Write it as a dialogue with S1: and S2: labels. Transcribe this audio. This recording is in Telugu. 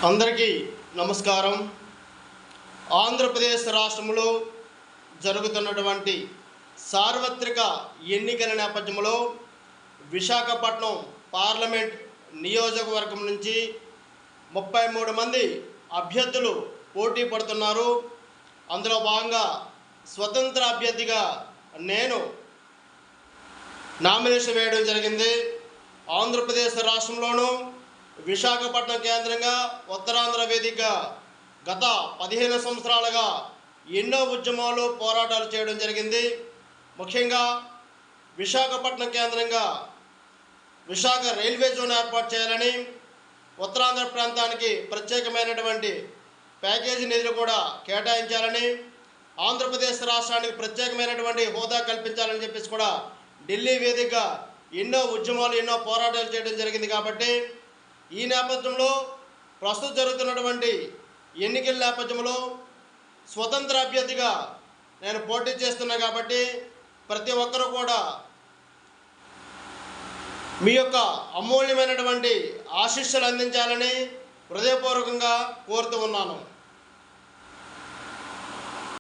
S1: అందరికీ నమస్కారం. ఆంధ్రప్రదేశ్ రాష్ట్రంలో జరుగుతున్నటువంటి సార్వత్రిక ఎన్నికల నేపథ్యంలో విశాఖపట్నం పార్లమెంట్ నియోజకవర్గం నుంచి 33 మంది అభ్యర్థులు పోటీ పడుతున్నారు. అందులో భాగంగా స్వతంత్ర అభ్యర్థిగా నేను నామినేషన్ వేయడం జరిగింది. ఆంధ్రప్రదేశ్ రాష్ట్రంలోనూ విశాఖపట్నం కేంద్రంగా ఉత్తరాంధ్ర వేదికగా గత 15 సంవత్సరాలుగా ఎన్నో ఉద్యమాలు పోరాటాలు చేయడం జరిగింది. ముఖ్యంగా విశాఖపట్నం కేంద్రంగా విశాఖ రైల్వే జోన్ ఏర్పాటు చేయాలని, ఉత్తరాంధ్ర ప్రాంతానికి ప్రత్యేకమైనటువంటి ప్యాకేజీ నిధులు కూడా కేటాయించాలని, ఆంధ్రప్రదేశ్ రాష్ట్రానికి ప్రత్యేకమైనటువంటి హోదా కల్పించాలని చెప్పేసి కూడా ఢిల్లీ వేదికగా ఎన్నో ఉద్యమాలు ఎన్నో పోరాటాలు చేయడం జరిగింది. కాబట్టి ఈ నేపథ్యంలో ప్రస్తుతం జరుగుతున్నటువంటి ఎన్నికల నేపథ్యంలో స్వతంత్ర అభ్యర్థిగా నేను పోటీ చేస్తున్నా. కాబట్టి ప్రతి ఒక్కరూ కూడా మీ యొక్క అమూల్యమైనటువంటి ఆశీస్సులు అందించాలని హృదయపూర్వకంగా కోరుతూ ఉన్నాను.